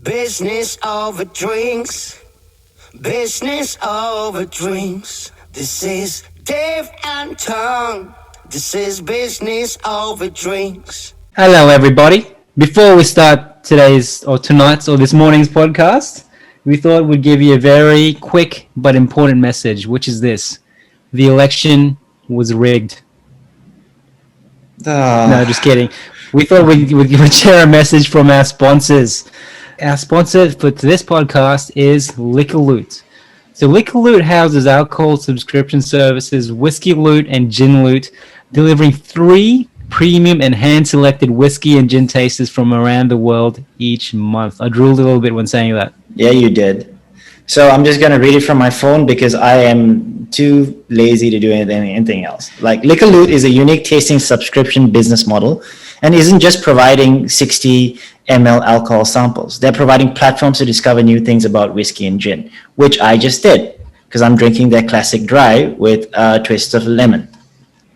Business over drinks. Business over drinks. This is Dave and Terng. This is business over drinks. Hello, everybody. Before we start today's or tonight's or this morning's podcast, we thought we'd give you a very quick but important message, which is this: the election was rigged. No, just kidding. We thought we'd share a message from our sponsors. Our sponsor for this podcast is Liquor Loot. So Liquor Loot houses alcohol subscription services, Whiskey Loot and Gin Loot, delivering 3 premium and hand-selected whiskey and gin tasters from around the world each month. I drooled a little bit when saying that. Yeah, you did. So I'm just going to read it from my phone because I am too lazy to do anything else. Like, Liquor Loot is a unique tasting subscription business model and isn't just providing 60 ml alcohol samples. They're providing platforms to discover new things about whiskey and gin, which I just did because I'm drinking their classic dry with a twist of lemon.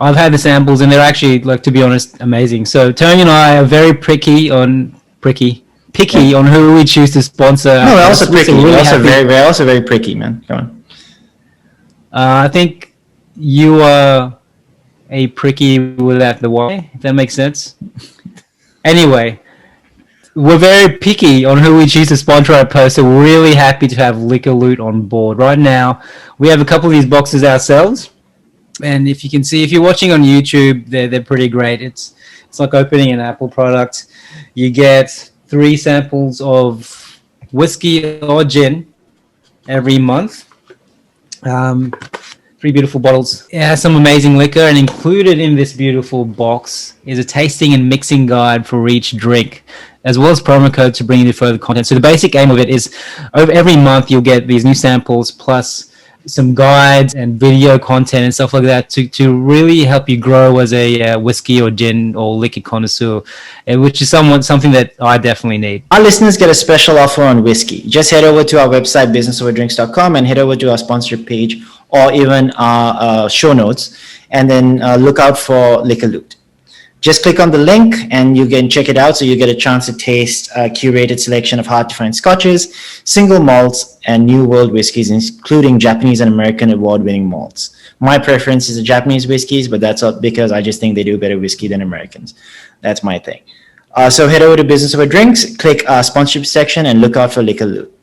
I've had the samples and they're actually, like, to be honest, amazing. So Terng and I are very picky on who we choose to sponsor. No, we're also pricky. We're also very pricky, man. Come on. I think you are a pricky without the Y, if that makes sense. Anyway, we're very picky on who we choose to sponsor our post, so we're really happy to have Liquor Loot on board. Right now, we have a couple of these boxes ourselves, and if you can see, if you're watching on YouTube, they're pretty great. It's like opening an Apple product. You get 3 samples of whiskey or gin every month. 3 beautiful bottles. It has some amazing liquor, and included in this beautiful box is a tasting and mixing guide for each drink, as well as promo code to bring you further content. So the basic aim of it is every month you'll get these new samples plus some guides and video content and stuff like that to really help you grow as a whiskey or gin or liquor connoisseur, which is something that I definitely need. Our listeners get a special offer on whiskey. Just head over to our website, businessoverdrinks.com, and head over to our sponsor page or even our show notes, and then look out for Liquor Loot. Just click on the link and you can check it out, so you get a chance to taste a curated selection of hard-to-find scotches, single malts, and new world whiskeys, including Japanese and American award-winning malts. My preference is the Japanese whiskeys, but that's not because I just think they do better whiskey than Americans. That's my thing. So head over to Business Over Drinks, click our sponsorship section, and look out for Liquor Loot.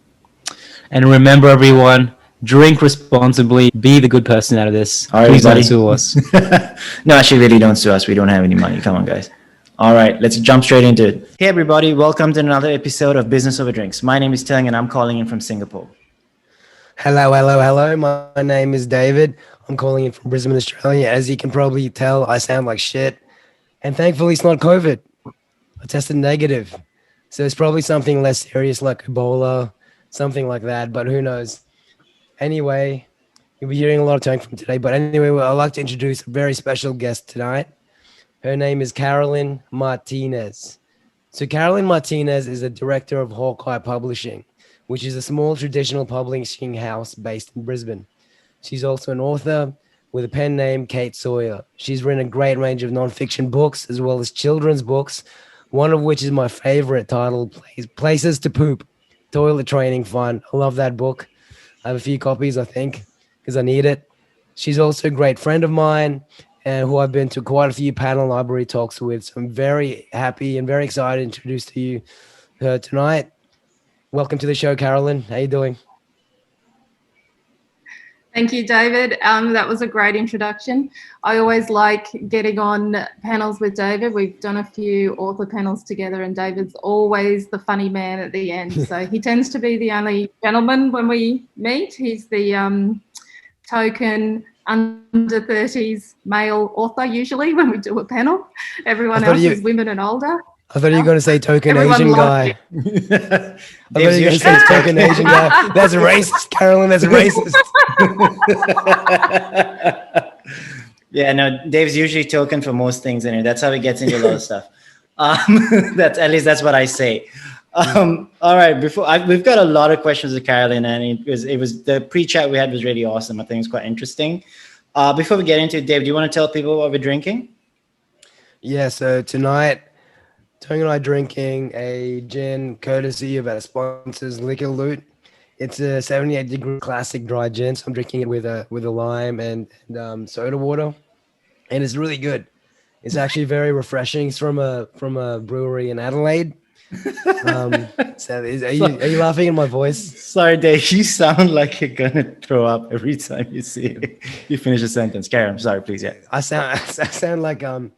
And remember, everyone, drink responsibly. Be the good person out of this. All right, please buddy. don't sue us. No, actually, really don't sue us. We don't have any money. Come on, guys. All right, let's jump straight into it. Hey, everybody. Welcome to another episode of Business Over Drinks. My name is Terng, and I'm calling in from Singapore. Hello. My name is David. I'm calling in from Brisbane, Australia. As you can probably tell, I sound like shit. And thankfully, it's not COVID. I tested negative. So it's probably something less serious like Ebola, something like that, but who knows. Anyway, you'll be hearing a lot of Terng from today. But anyway, I'd like to introduce a very special guest tonight. Her name is Carolyn Martinez. So Carolyn Martinez is the Director of Hawkeye Publishing, which is a small traditional publishing house based in Brisbane. She's also an author with a pen name Cate Sawyer. She's written a great range of non-fiction books as well as children's books, one of which is my favorite title, Places to Poop, Toilet Training Fun. I love that book. I have a few copies, I think, because I need it. She's also a great friend of mine and who I've been to quite a few panel library talks with. So I'm very happy and very excited to introduce to you her tonight. Welcome to the show, Carolyn. How you doing? Thank you, David. That was a great introduction. I always like getting on panels with David. We've done a few author panels together, and David's always the funny man at the end. So he tends to be the only gentleman when we meet. He's the token under 30s male author usually when we do a panel. Everyone else is women and older. I thought you were going to say token Asian guy. I thought you were going to say token Asian guy. That's racist, Carolyn. That's racist. Yeah, no, Dave's usually token for most things anyway. That's how he gets into a lot of stuff. That's what I say. All right, we've got a lot of questions with Carolyn, and it was the pre-chat we had was really awesome. I think it's quite interesting. Before we get into it, Dave, do you want to tell people what we're drinking? Yeah, so tonight Terng and I drinking a gin courtesy of our sponsors, Liquor Loot. It's a 78-degree classic dry gin. So I'm drinking it with a lime and soda water, and it's really good. It's actually very refreshing. It's from a brewery in Adelaide. So are you laughing at my voice? Sorry, Dave, you sound like you're gonna throw up every time you see it. You finish a sentence. Carry on. Sorry, please. Yeah. I sound like a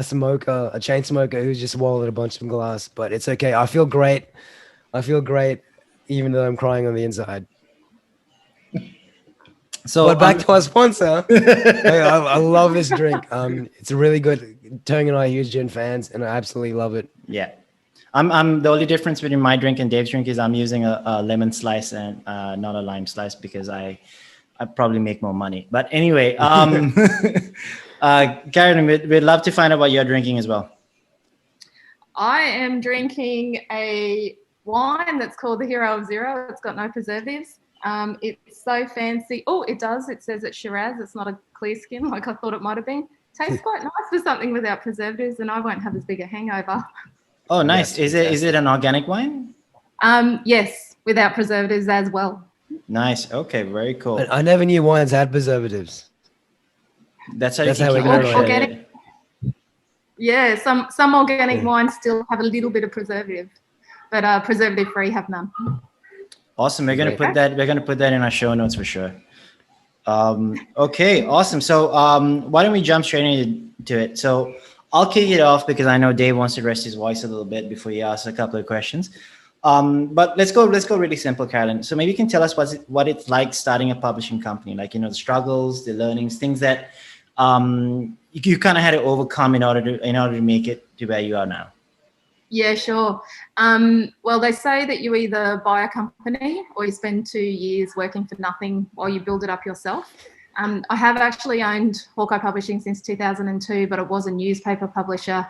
smoker, a chain smoker who's just swallowed a bunch of glass, but it's okay. I feel great, even though I'm crying on the inside. So but back to our sponsor. I love this drink. It's really good. Terng and I are huge gin fans, and I absolutely love it. Yeah. I'm the only difference between my drink and Dave's drink is I'm using a lemon slice and not a lime slice because I probably make more money. But anyway, Carolyn, we'd love to find out what you're drinking as well. I am drinking a wine that's called the Hero of Zero. It's got no preservatives. It's so fancy. Oh, it does. It says it's Shiraz. It's not a clear skin like I thought it might have been. Tastes quite nice for something without preservatives, and I won't have as big a hangover. Oh, nice. Is it an organic wine? Yes, without preservatives as well. Nice. Okay, very cool. I never knew wines had preservatives. That's how we got it. Organic. Yeah, some organic wines still have a little bit of preservative, but preservative-free have none. Awesome. We're gonna put that in our show notes for sure. Okay, awesome. So why don't we jump straight into it? So I'll kick it off because I know Dave wants to rest his voice a little bit before he asks a couple of questions. But let's go really simple, Carolyn. So maybe you can tell us what it's like starting a publishing company, like, the struggles, the learnings, things that you kind of had to overcome in order to make it to where you are now. Yeah, sure. Well, they say that you either buy a company or you spend 2 years working for nothing while you build it up yourself. I have actually owned Hawkeye Publishing since 2002, but it was a newspaper publisher.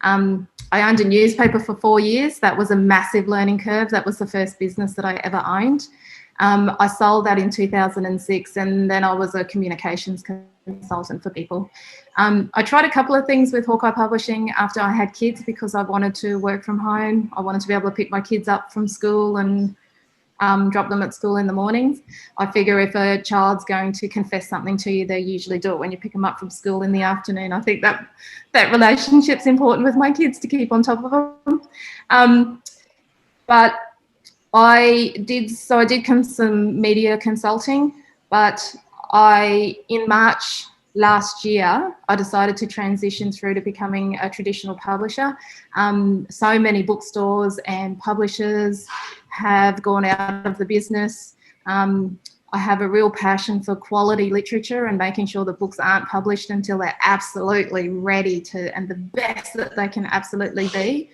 I owned a newspaper for 4 years. That was a massive learning curve. That was the first business that I ever owned. I sold that in 2006, and then I was a communications consultant for people. I tried a couple of things with Hawkeye Publishing after I had kids because I wanted to work from home. I wanted to be able to pick my kids up from school and drop them at school in the mornings. I figure if a child's going to confess something to you, they usually do it when you pick them up from school in the afternoon. I think that relationship's important with my kids to keep on top of them. But I did some media consulting, but in March last year, I decided to transition through to becoming a traditional publisher. So many bookstores and publishers have gone out of the business. I have a real passion for quality literature and making sure the books aren't published until they're absolutely ready and the best that they can absolutely be.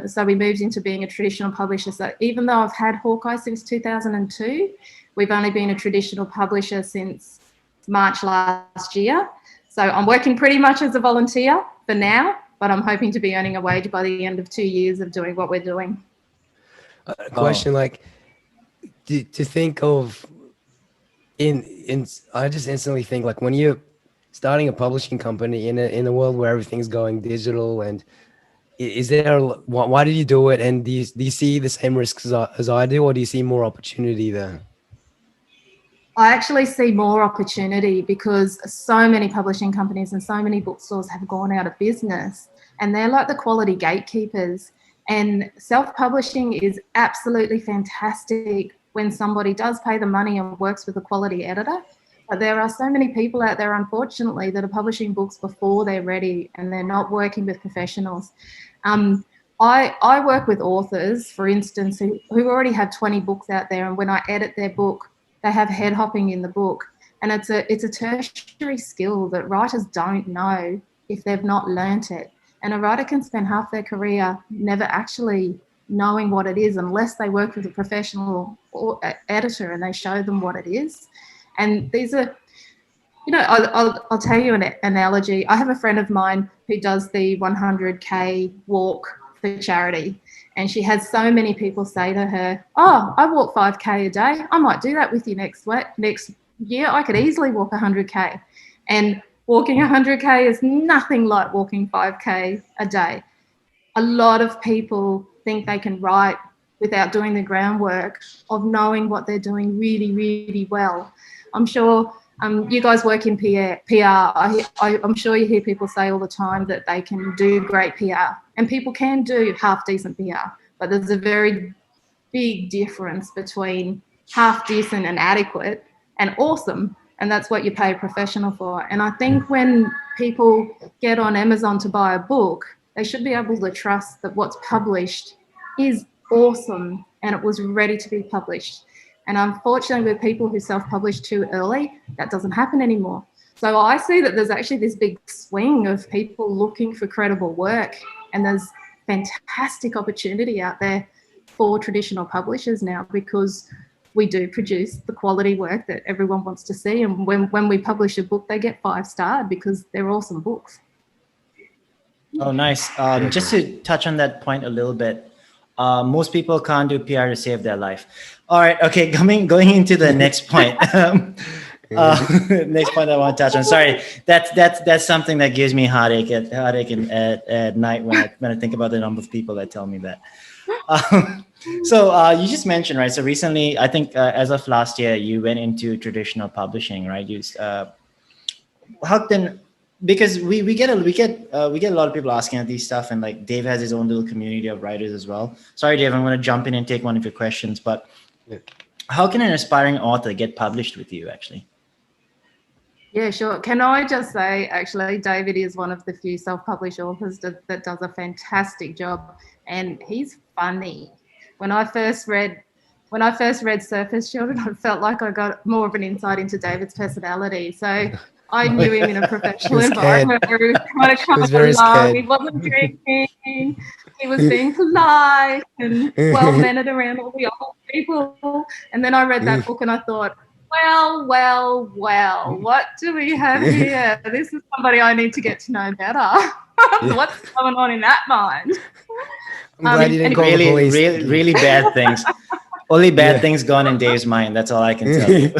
So we moved into being a traditional publisher. So even though I've had Hawkeye since 2002, we've only been a traditional publisher since March last year. So I'm working pretty much as a volunteer for now, but I'm hoping to be earning a wage by the end of 2 years of doing what we're doing. A question to think of I just instantly think like when you're starting a publishing company in a world where everything's going digital, and why did you do it, and do you see the same risks as I do, or do you see more opportunity there? I actually see more opportunity because so many publishing companies and so many bookstores have gone out of business, and they're like the quality gatekeepers. And self-publishing is absolutely fantastic when somebody does pay the money and works with a quality editor. But there are so many people out there, unfortunately, that are publishing books before they're ready and they're not working with professionals. I work with authors, for instance, who already have 20 books out there, and when I edit their book, they have head hopping in the book. And it's a tertiary skill that writers don't know if they've not learnt it. And a writer can spend half their career never actually knowing what it is unless they work with a professional editor and they show them what it is. And these are, I'll tell you an analogy. I have a friend of mine who does the 100K walk for charity. And she has so many people say to her, "Oh, I walk 5K a day. I might do that with you next year. I could easily walk 100K." And walking 100K is nothing like walking 5K a day. a lot of people think they can write without doing the groundwork of knowing what they're doing really, really well. I'm sure you guys work in PR. I'm sure you hear people say all the time that they can do great PR, and people can do half decent PR, but there's a very big difference between half decent and adequate and awesome, and that's what you pay a professional for. And I think when people get on Amazon to buy a book, they should be able to trust that what's published is awesome and it was ready to be published. And unfortunately, with people who self-publish too early, that doesn't happen anymore. So I see that there's actually this big swing of people looking for credible work, and there's fantastic opportunity out there for traditional publishers now, because we do produce the quality work that everyone wants to see. And when we publish a book, they get 5-star because they're awesome books. Oh, nice. Just to touch on that point a little bit, most people can't do PR to save their life. All right. Okay. Going into the next point. Next point I want to touch on. Sorry, that's something that gives me heartache at night when I think about the number of people that tell me that. So you just mentioned, right? So recently, I think as of last year, you went into traditional publishing, right? How then? Because we get a lot of people asking these stuff, and like Dave has his own little community of writers as well. Sorry, Dave, I'm going to jump in and take one of your questions, but how can an aspiring author get published with you, actually? Yeah, sure. Can I just say, actually, David is one of the few self-published authors that does a fantastic job, and he's funny. When I first read Surface Children, I felt like I got more of an insight into David's personality. So I knew him in a professional environment where he was kind of along. He wasn't drinking. He was being polite and well-mannered around all the old people. And then I read that book and I thought, well, what do we have here? This is somebody I need to get to know better. What's going on in that mind? I'm glad you didn't call the police. Really bad things. Only bad things gone in Dave's mind. That's all I can tell you.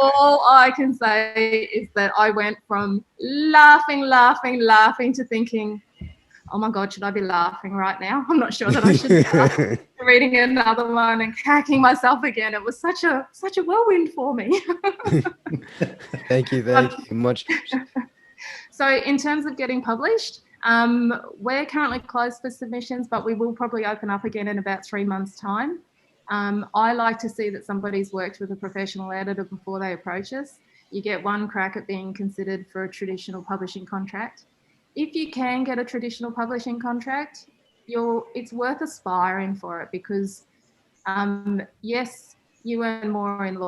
All I can say is that I went from laughing to thinking, oh my God, should I be laughing right now? I'm not sure that I should be. Reading another one and cracking myself again. It was such a whirlwind for me. Thank you much. So in terms of getting published, we're currently closed for submissions, but we will probably open up again in about 3 months' time. I like to see that somebody's worked with a professional editor before they approach us. You get one crack at being considered for a traditional publishing contract. If you can get a traditional publishing contract, it's worth aspiring for it, because yes, you earn more in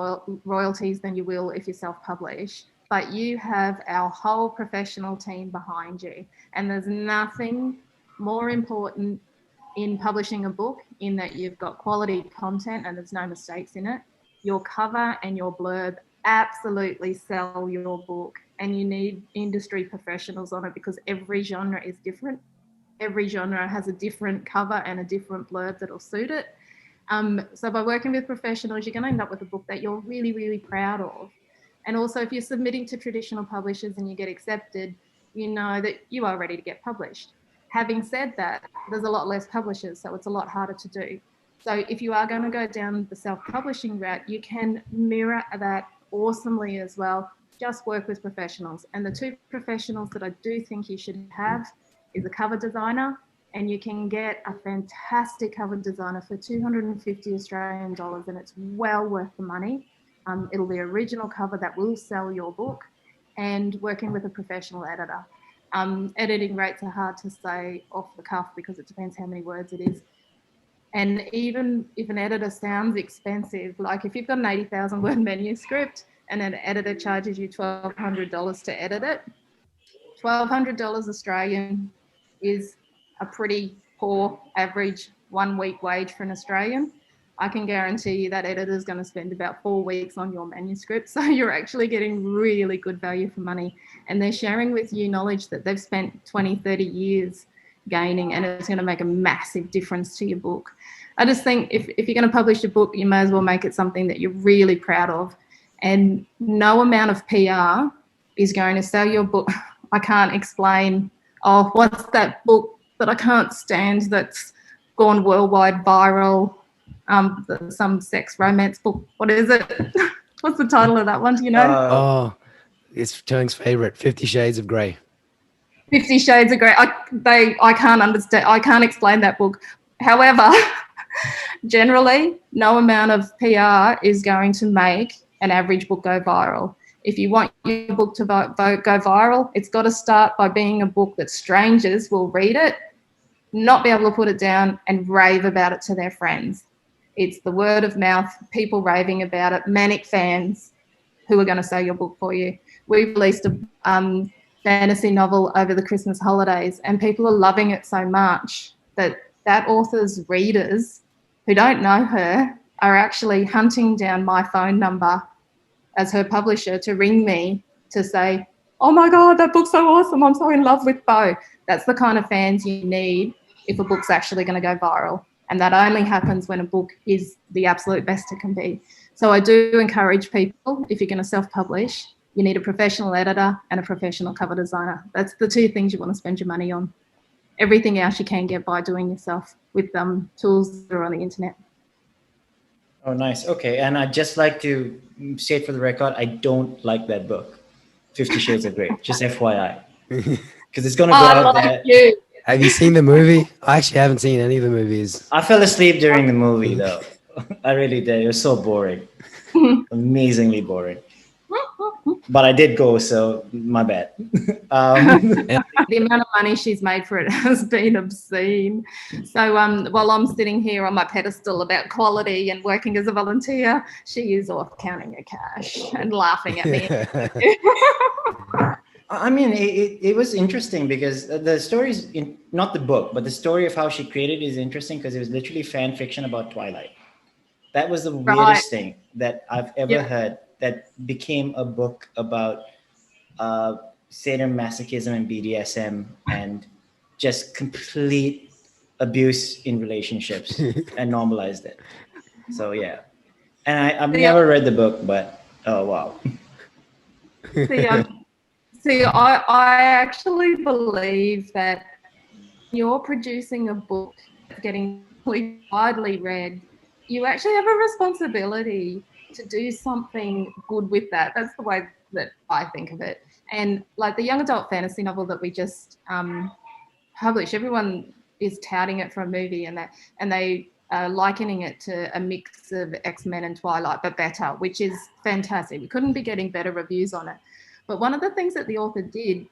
royalties than you will if you self-publish, but you have our whole professional team behind you. And there's nothing more important in publishing a book in that you've got quality content and there's no mistakes in it. Your cover and your blurb absolutely sell your book, and you need industry professionals on it because every genre is different. Every genre has a different cover and a different blurb that'll suit it. So by working with professionals, you're going to end up with a book that you're really, really proud of. And also, if you're submitting to traditional publishers and you get accepted, you know that you are ready to get published. Having said that, there's a lot less publishers, so it's a lot harder to do. So if you are going to go down the self-publishing route, you can mirror that awesomely as well. Just work with professionals. And the two professionals that I do think you should have is a cover designer, and you can get a fantastic cover designer for 250 Australian dollars, and it's well worth the money. It'll be original cover that will sell your book, and working with a professional editor. Editing rates are hard to say off the cuff because it depends how many words it is. And even if an editor sounds expensive, like if you've got an 80,000 word manuscript and an editor charges you $1,200 to edit it, $1,200 Australian is a pretty poor average 1 week wage for an Australian. I can guarantee you that editor is going to spend about 4 weeks on your manuscript. So you're actually getting really good value for money. And they're sharing with you knowledge that they've spent 20, 30 years gaining, and it's going to make a massive difference to your book. I just think if you're going to publish a book, you may as well make it something that you're really proud of. And no amount of PR is going to sell your book. I can't explain, oh, what's that book that I can't stand that's gone worldwide viral. Some sex romance book. What is it? What's the title of that one? Do you know? Oh, it's Terng's favorite, 50 Shades of Grey. 50 Shades of Grey. I can't understand. I can't explain that book. However, generally, no amount of PR is going to make an average book go viral. If you want your book to go viral, it's got to start by being a book that strangers will read it, not be able to put it down, and rave about it to their friends. It's the word of mouth, people raving about it, manic fans who are going to sell your book for you. We released a fantasy novel over the Christmas holidays, and people are loving it so much that author's readers who don't know her are actually hunting down my phone number as her publisher to ring me to say, oh my God, that book's so awesome. I'm so in love with Bo. That's the kind of fans you need if a book's actually going to go viral. And that only happens when a book is the absolute best it can be. So I do encourage people, if you're going to self-publish, you need a professional editor and a professional cover designer. That's the two things you want to spend your money on. Everything else you can get by doing yourself with tools that are on the internet. Oh, nice. Okay. And I'd just like to state for the record, I don't like that book, 50 Shades of Grey, just FYI. Because it's going to go out there. You. Have you seen the movie? I actually haven't seen any of the movies. I fell asleep during the movie, though. I really did. It was so boring. Amazingly boring. But I did go, so my bad. The amount of money she's made for it has been obscene. So while I'm sitting here on my pedestal about quality and working as a volunteer, she is off counting her cash and laughing at me. I mean, it was interesting because the stories, not the book, but the story of how she created is interesting because it was literally fan fiction about Twilight. That was the weirdest thing that I've ever heard that became a book about sadomasochism and BDSM and just complete abuse in relationships and normalized it. So, yeah. And I've never read the book, but oh, wow. See, I actually believe that you're producing a book that's getting widely read, you actually have a responsibility to do something good with that. That's the way that I think of it. And like the young adult fantasy novel that we just published, everyone is touting it for a movie, and they are likening it to a mix of X-Men and Twilight, but better, which is fantastic. We couldn't be getting better reviews on it. But one of the things that the author did,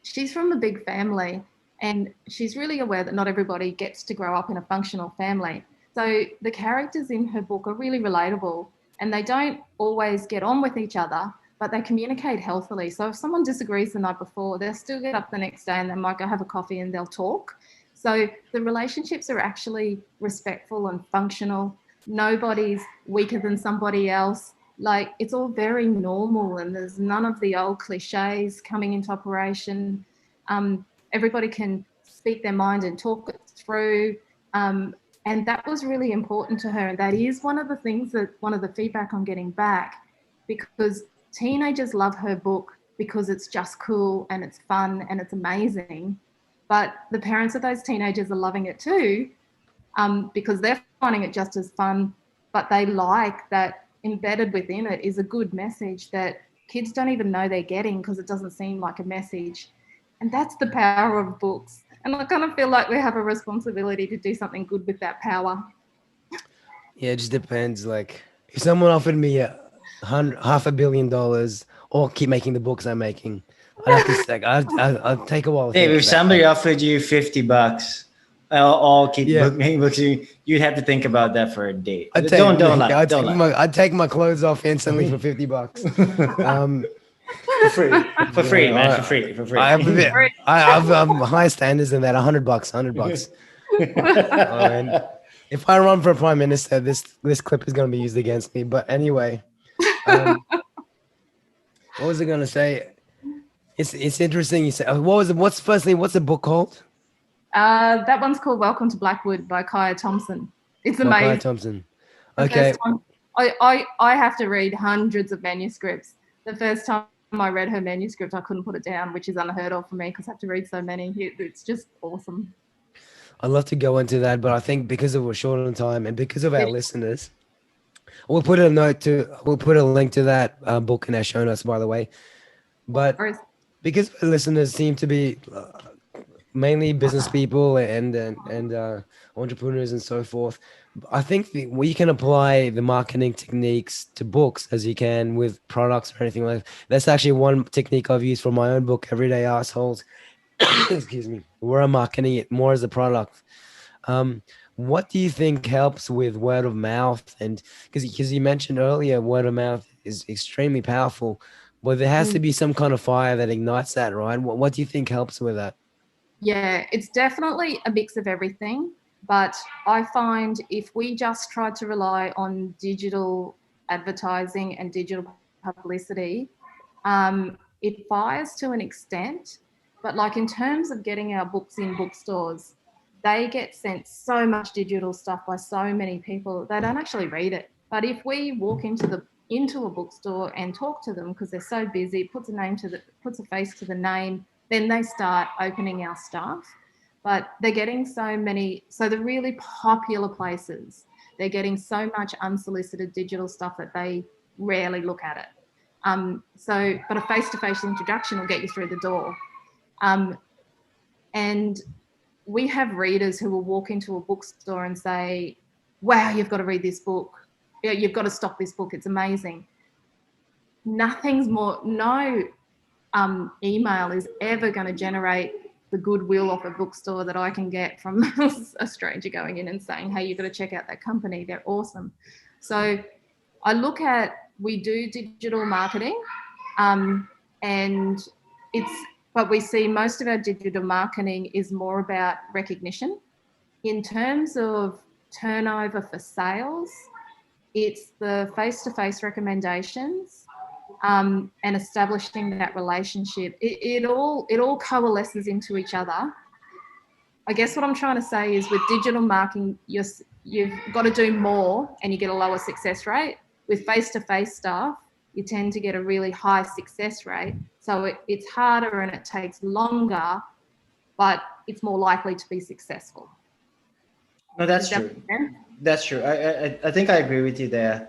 she's from a big family, and she's really aware that not everybody gets to grow up in a functional family. So the characters in her book are really relatable, and they don't always get on with each other, but they communicate healthily. So if someone disagrees the night before, they'll still get up the next day and they might go have a coffee and they'll talk. So the relationships are actually respectful and functional. Nobody's weaker than somebody else. Like, it's all very normal, and there's none of the old cliches coming into operation. Everybody can speak their mind and talk it through. And that was really important to her. And that is one of the things that, one of the feedback I'm getting back, because teenagers love her book because it's just cool and it's fun and it's amazing. But the parents of those teenagers are loving it too, because they're finding it just as fun, but they like that embedded within it is a good message that kids don't even know they're getting because it doesn't seem like a message. And that's the power of books. And I kind of feel like we have a responsibility to do something good with that power. Yeah, it just depends. Like, if someone offered me $500 million or keep making the books I'm making, I'd have to I'd take a while. Dave, if somebody offered you $50 or keep making books, you'd have to think about that for a day. Don't lie. I'd take my clothes off instantly for $50. For free, man. For free. I have higher standards than that. $100. And if I run for prime minister, this clip is going to be used against me. But anyway, what was I going to say? It's interesting. You said, what's the book called? That one's called Welcome to Blackwood by Khaiah Thomson. It's amazing. Khaiah Thomson. Okay. I have to read hundreds of manuscripts. The first time I read her manuscript, I couldn't put it down, which is unheard of for me because I have to read so many. It's just awesome. I'd love to go into that, but I think because of we're short on time and because of our listeners, we'll put a link to that book in our show notes, by the way. But because our listeners seem to be mainly business people and entrepreneurs and so forth, I think we can apply the marketing techniques to books as you can with products or anything like that. That's actually one technique I've used for my own book, Everyday Assholes. Excuse me, where I'm marketing it more as a product. What do you think helps with word of mouth? And because you mentioned earlier, word of mouth is extremely powerful, but there has to be some kind of fire that ignites that, right? What do you think helps with that? Yeah, it's definitely a mix of everything. But I find if we just try to rely on digital advertising and digital publicity, it fires to an extent. But like in terms of getting our books in bookstores, they get sent so much digital stuff by so many people, they don't actually read it. But if we walk into a bookstore and talk to them because they're so busy, puts a face to the name, then they start opening our stuff. But they're getting so the really popular places, they're getting so much unsolicited digital stuff that they rarely look at it. But a face-to-face introduction will get you through the door. And we have readers who will walk into a bookstore and say, wow, you've got to read this book. You've got to stock this book. It's amazing. No email is ever going to generate the goodwill of a bookstore that I can get from a stranger going in and saying, hey, you've got to check out that company. They're awesome. So we do digital marketing, but we see most of our digital marketing is more about recognition. In terms of turnover for sales, it's the face-to-face recommendations and establishing that relationship. It all coalesces into each other. I guess what I'm trying to say is with digital marketing, you've got to do more and you get a lower success rate. With face-to-face stuff, you tend to get a really high success rate. So it's harder and it takes longer, but it's more likely to be successful. No, that's true. That's true. I think I agree with you there.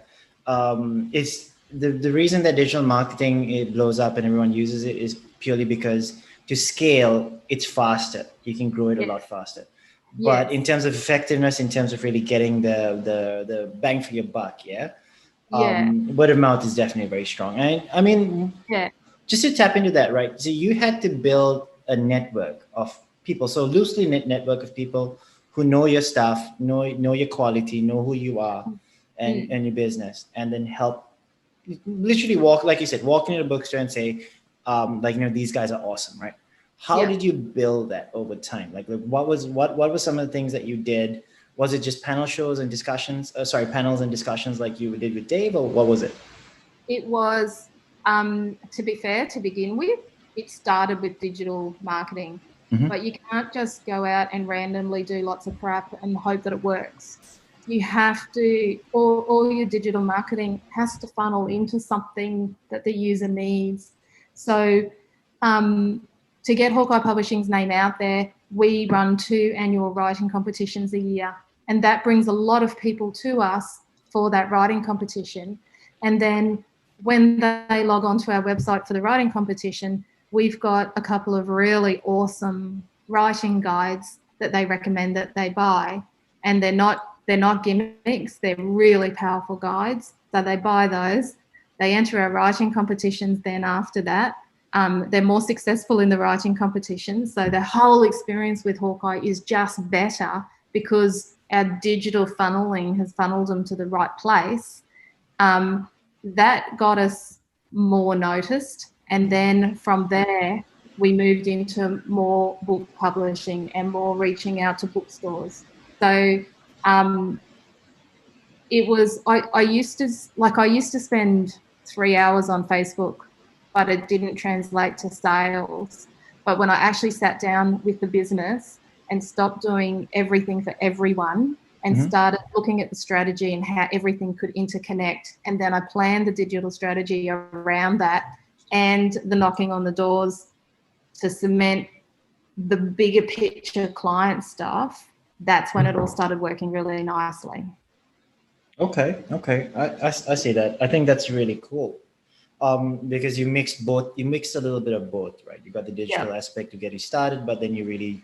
It's the reason that digital marketing it blows up and everyone uses it is purely because to scale, it's faster. You can grow it a lot faster. But in terms of effectiveness, in terms of really getting the bang for your buck, word of mouth is definitely very strong. I mean, just to tap into that, right? So you had to build a network of people, so loosely knit network of people who know your stuff, know your quality, know who you are, and your business, and then help. Literally walk into a bookstore and say, these guys are awesome, right? How did you build that over time? Like what were some of the things that you did? Was it just panels and discussions like you did with Dave, or what was it? It was, to be fair, to begin with, it started with digital marketing, but you can't just go out and randomly do lots of crap and hope that it works. You have to, all your digital marketing has to funnel into something that the user needs. So to get Hawkeye Publishing's name out there, we run 2 annual writing competitions a year. And that brings a lot of people to us for that writing competition. And then when they log onto our website for the writing competition, we've got a couple of really awesome writing guides that they recommend that they buy. And they're not gimmicks, they're really powerful guides. So they buy those. They enter our writing competitions then after that. They're more successful in the writing competitions. So the whole experience with Hawkeye is just better because our digital funneling has funneled them to the right place. That got us more noticed. And then from there, we moved into more book publishing and more reaching out to bookstores. So it was, I used to spend 3 hours on Facebook, but it didn't translate to sales. But when I actually sat down with the business and stopped doing everything for everyone and started looking at the strategy and how everything could interconnect, and then I planned the digital strategy around that, and the knocking on the doors to cement the bigger picture client stuff, that's when it all started working really nicely. Okay. I see that. I think that's really cool. Because you mixed a little bit of both, right? You got the digital aspect to get you started, but then you really,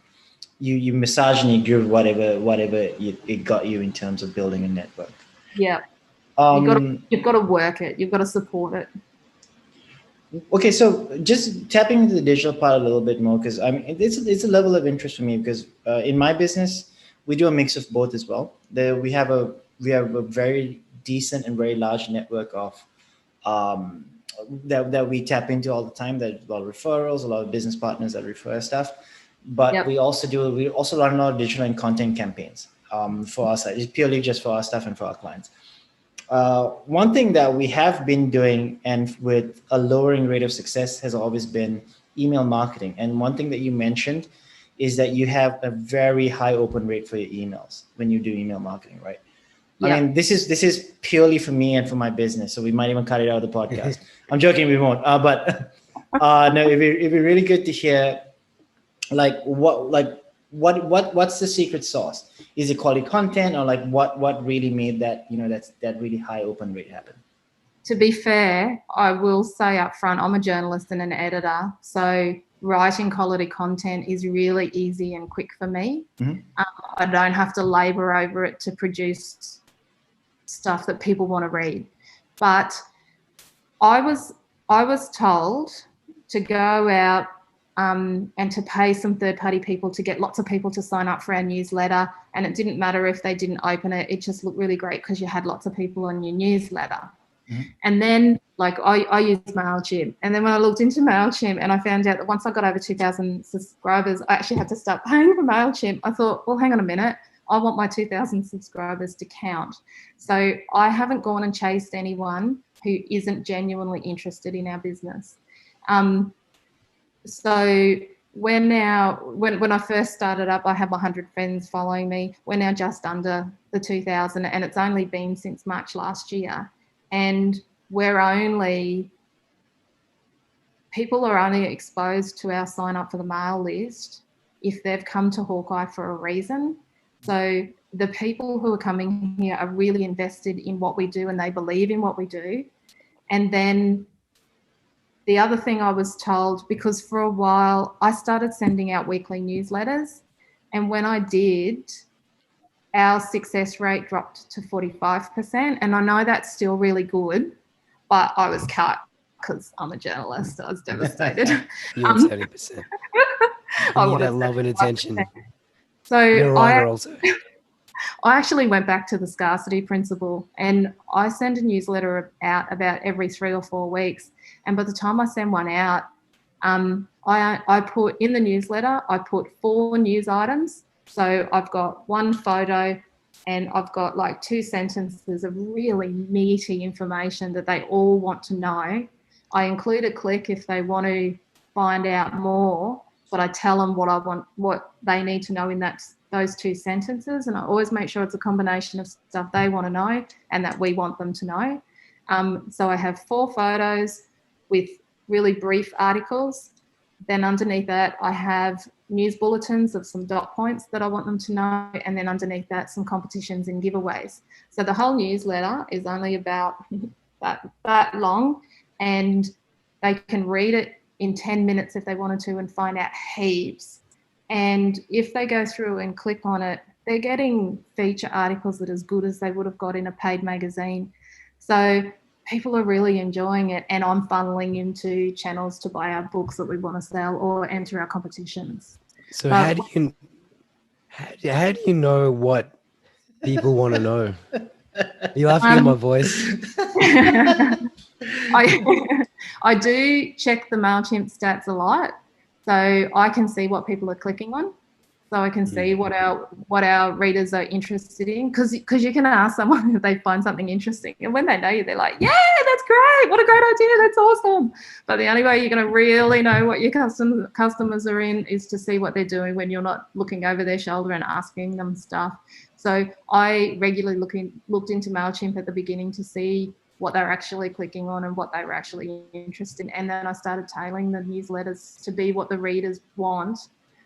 you massage and you give whatever it got you in terms of building a network. Yeah. You've got to work it. You've got to support it. Okay, so just tapping into the digital part a little bit more, because I mean, it's a level of interest for me, because in my business we do a mix of both as well. We have a very decent and very large network of that we tap into all the time. There's a lot of referrals, a lot of business partners that refer stuff, but we also run a lot of digital and content campaigns for our site. It's purely just for our stuff and for our clients. One thing that we have been doing, and with a lowering rate of success, has always been email marketing. And one thing that you mentioned is that you have a very high open rate for your emails when you do email marketing, right? I mean, this is purely for me and for my business, so we might even cut it out of the podcast. I'm joking, we won't. But no, it'd be really good to hear, what's the secret sauce? Is it quality content, or what really made that that really high open rate happen? To be fair, I will say up front, I'm a journalist and an editor, so writing quality content is really easy and quick for me. Mm-hmm. I don't have to labor over it to produce stuff that people want to read. But I was told to go out and to pay some third-party people to get lots of people to sign up for our newsletter, and it didn't matter if they didn't open it. It just looked really great because you had lots of people on your newsletter. Mm-hmm. And then I use Mailchimp, and then when I looked into Mailchimp and I found out that once I got over 2,000 subscribers, I actually had to start paying for Mailchimp. I thought, well, hang on a minute, I want my 2,000 subscribers to count. So I haven't gone and chased anyone who isn't genuinely interested in our business. So when I first started up, I had 100 friends following me. We're now just under the 2,000, and it's only been since March last year. And people are only exposed to our sign up for the mail list if they've come to Hawkeye for a reason. So the people who are coming here are really invested in what we do, and they believe in what we do. And then the other thing I was told, because for a while I started sending out weekly newsletters, and when I did, our success rate dropped to 45%. And I know that's still really good, but I was cut because I'm a journalist. I was devastated. You're 70%. I need that love and attention. So you're a writer also. I actually went back to the scarcity principle, and I send a newsletter out about every 3 or 4 weeks. And by the time I send one out, I put in the newsletter, I put 4 news items. So I've got 1 photo, and I've got 2 sentences of really meaty information that they all want to know. I include a click if they want to find out more, but I tell them what they need to know in those 2 sentences. And I always make sure it's a combination of stuff they want to know and that we want them to know. So I have 4 photos with really brief articles. Then underneath that, I have news bulletins of some dot points that I want them to know. And then underneath that, some competitions and giveaways. So the whole newsletter is only about that long, and they can read it in 10 minutes if they wanted to and find out heaps. And if they go through and click on it, they're getting feature articles that are as good as they would have got in a paid magazine. So people are really enjoying it, and I'm funneling into channels to buy our books that we want to sell or enter our competitions. So how do you know what people want to know? Are you laughing at my voice? I do check the Mailchimp stats a lot, so I can see what people are clicking on. So I can see what our readers are interested in, because you can ask someone if they find something interesting, and when they know you, they're like, yeah, that's great, what a great idea, that's awesome. But the only way you're going to really know what your customers are in is to see what they're doing when you're not looking over their shoulder and asking them stuff. So I regularly looked into Mailchimp at the beginning to see what they're actually clicking on and what they were actually interested in. And then I started tailoring the newsletters to be what the readers want,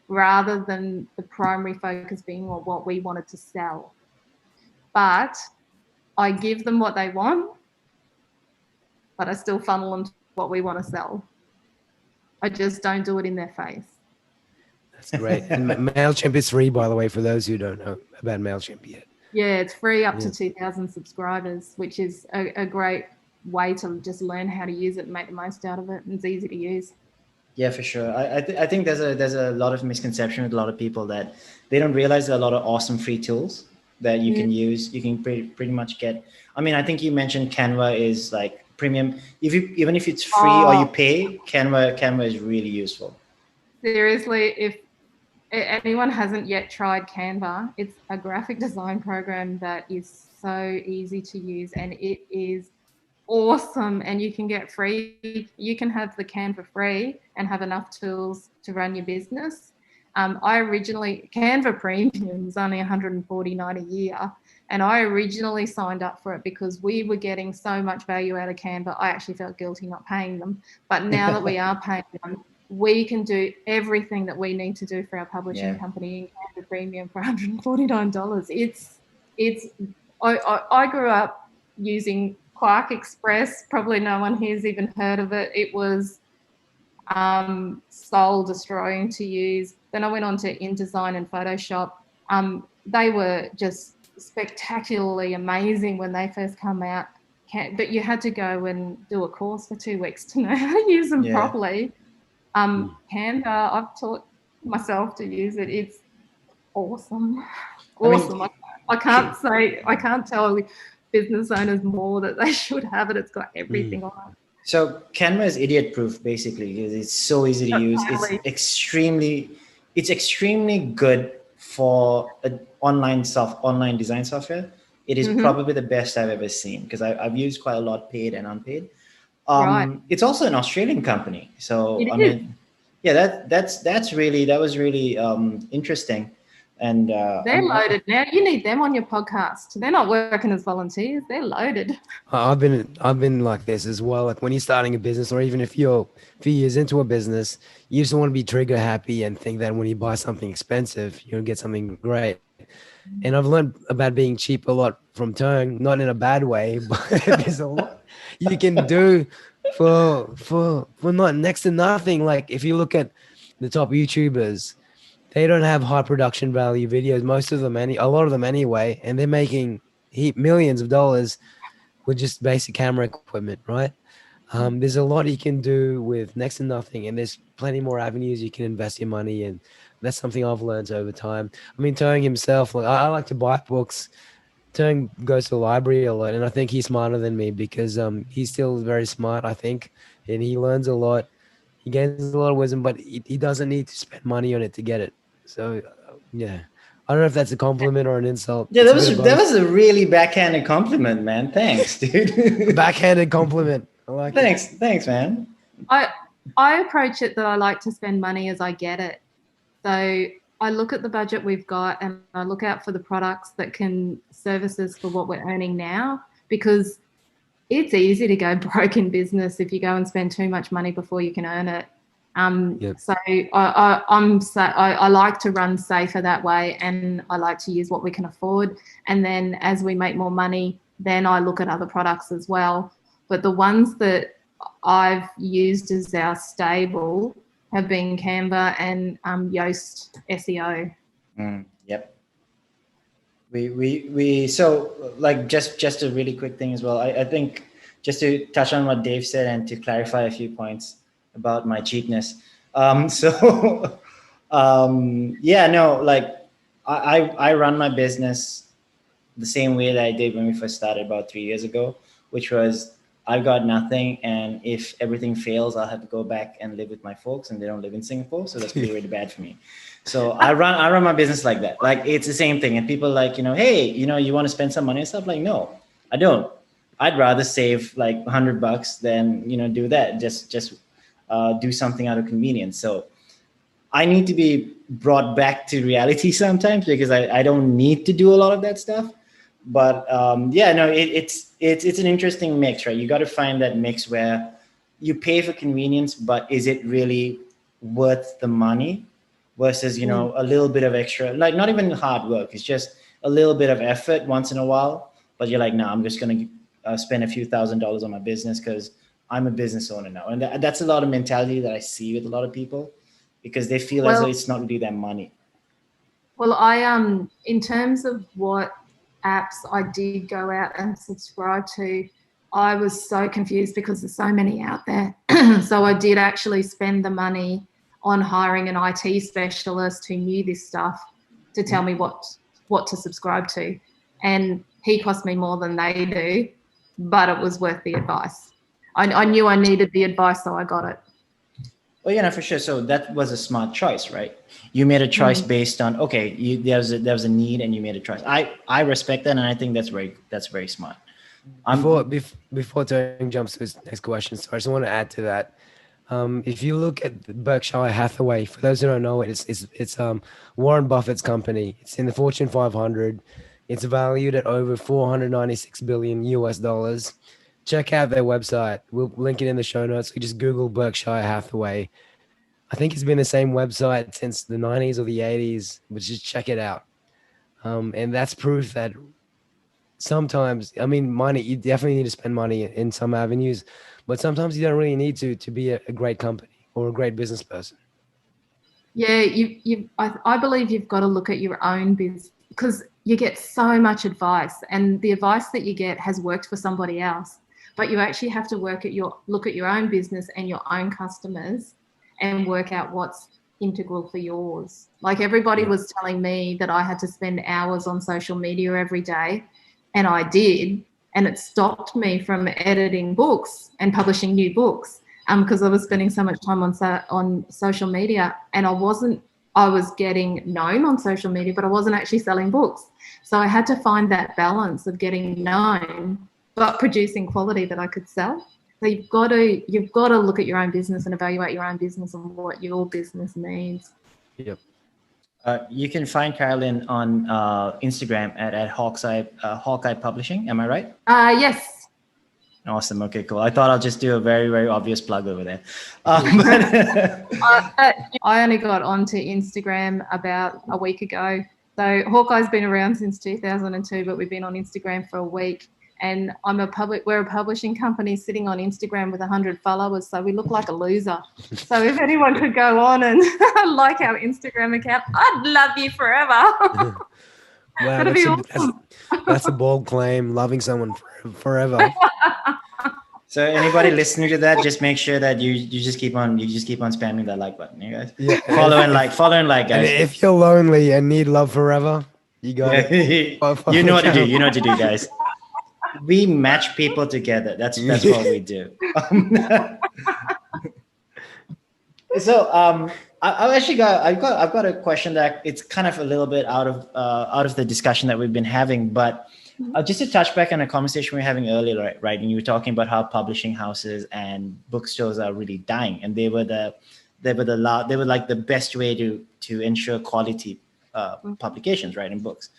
rather than the primary focus being on what we wanted to sell. But I give them what they want, but I still funnel them to what we want to sell. I just don't do it in their face. That's great. And Mailchimp is free, by the way, for those who don't know about Mailchimp yet. Yeah, it's free up to 2,000 subscribers, which is a great way to just learn how to use it and make the most out of it. And it's easy to use. Yeah, for sure. I think there's a lot of misconception with a lot of people that they don't realize there are a lot of awesome free tools that you can use. You can pretty much get. I mean, I think you mentioned Canva is like premium. Even if it's free or you pay, Canva is really useful. Seriously, if anyone hasn't yet tried Canva, it's a graphic design program that is so easy to use, and it is awesome. And you can get free. You can have the Canva free and have enough tools to run your business. Canva Premium is only $149 a year, and I originally signed up for it because we were getting so much value out of Canva. I actually felt guilty not paying them, but now that we are paying them, we can do everything that we need to do for our publishing company in Canva Premium for $149. I grew up using Quark Express. Probably no one here's even heard of it. It was soul destroying to use. Then I went on to InDesign and Photoshop. They were just spectacularly amazing when they first come out, but you had to go and do a course for 2 weeks to know how to use them properly. Canva, I've taught myself to use it. It's awesome. Awesome. I can't tell business owners more that they should have it. It's got everything on it. So Canva is idiot proof basically, because it's so easy to use. It's extremely good for an online design software. It is probably the best I've ever seen, because I've used quite a lot, paid and unpaid. It's also an Australian company, so that was really interesting. And they're loaded now. You need them on your podcast. They're not working as volunteers. They're loaded. I've been like this as well. Like when you're starting a business, or even if you're a few years into a business, you just want to be trigger happy and think that when you buy something expensive, you'll get something great. And I've learned about being cheap a lot from Terng, not in a bad way, but there's a lot you can do for not next to nothing. Like if you look at the top YouTubers, they don't have high production value videos, a lot of them anyway, and they're making millions of dollars with just basic camera equipment, right? There's a lot you can do with next to nothing, and there's plenty more avenues you can invest your money in. That's something I've learned over time. I mean, Terng himself, like I like to buy books. Terng goes to the library a lot, and I think he's smarter than me because he's still very smart, I think, and he learns a lot. He gains a lot of wisdom, but he doesn't need to spend money on it to get it. So, yeah. I don't know if that's a compliment or an insult. Yeah, that was a really backhanded compliment, man. Thanks, dude. Backhanded compliment. I like it. Thanks, man. I approach it that I like to spend money as I get it. So I look at the budget we've got and I look out for the products that can service us for what we're earning now, because it's easy to go broke in business if you go and spend too much money before you can earn it. So I like to run safer that way, and I like to use what we can afford. And then as we make more money, then I look at other products as well. But the ones that I've used as our stable have been Canva and Yoast SEO. Yep. We so like just a really quick thing as well. I think just to touch on what Dave said and to clarify a few points about my cheapness. I run my business the same way that I did when we first started about 3 years ago, which was I've got nothing, and if everything fails, I'll have to go back and live with my folks, and they don't live in Singapore, so that's really bad for me. So I run my business like that. Like it's the same thing, and people like, hey, you want to spend some money and stuff? Like, no, I don't. I'd rather save like $100 than do that. Just do something out of convenience. So I need to be brought back to reality sometimes, because I don't need to do a lot of that stuff. But yeah, no, it's an interesting mix, right? You got to find that mix where you pay for convenience, but is it really worth the money versus, you know, a little bit of extra, like not even hard work. It's just a little bit of effort once in a while, but you're like, no, I'm just going to spend a few $1,000s on my business because I'm a business owner now. And that's a lot of mentality that I see with a lot of people because they feel as though it's not really their money. Well, in terms of what apps I did go out and subscribe to, I was so confused because there's so many out there. So I did actually spend the money on hiring an IT specialist who knew this stuff to tell me what to subscribe to. And he cost me more than they do, but it was worth the advice. I knew I needed the advice, so I got it. Well, yeah, no, for sure. So that was a smart choice, right? You made a choice based on, okay, there was a need and you made a choice. I respect that, and I think that's very smart. Before Terng jumps to his next question, so I just want to add to that. If you look at Berkshire Hathaway, for those who don't know it, it's Warren Buffett's company. It's in the Fortune 500. It's valued at over $496 billion US. Check out their website. We'll link it in the show notes. You just Google Berkshire Hathaway. I think it's been the same website since the 90s or the 80s, but just check it out. And that's proof that sometimes, I mean, money, you definitely need to spend money in some avenues, but sometimes you don't really need to be a great company or a great business person. Yeah, I believe you've got to look at your own business because you get so much advice, and the advice that you get has worked for somebody else, but you actually have to look at your own business and your own customers and work out what's integral for yours. Like everybody was telling me that I had to spend hours on social media every day, and I did, and it stopped me from editing books and publishing new books because I was spending so much time on social media, and I was getting known on social media, but I wasn't actually selling books. So I had to find that balance of getting known but producing quality that I could sell. So you've got to look at your own business and evaluate your own business and what your business needs. Yep. You can find Carolyn on Instagram at Hawkeye Publishing. Am I right? Yes. Awesome. Okay, cool. I thought I'll just do a very, very obvious plug over there. I only got onto Instagram about a week ago. So Hawkeye's been around since 2002, but we've been on Instagram for a week. And we're a publishing company sitting on Instagram with 100 followers, so we look like a loser. So if anyone could go on and like our Instagram account, I'd love you forever. Wow, that's a bold claim, loving someone forever. So anybody listening to that, just make sure that you just keep on spamming that like button, you guys. Yeah. Follow and like, guys. And if you're lonely and need love forever, you got it. You know what to do. You know what to do, guys. We match people together. That's what we do. So I've got a question that it's kind of a little bit out of the discussion that we've been having, but just to touch back on a conversation we were having earlier, right? And you were talking about how publishing houses and bookstores are really dying, and they were like the best way to ensure quality publications, right, in books.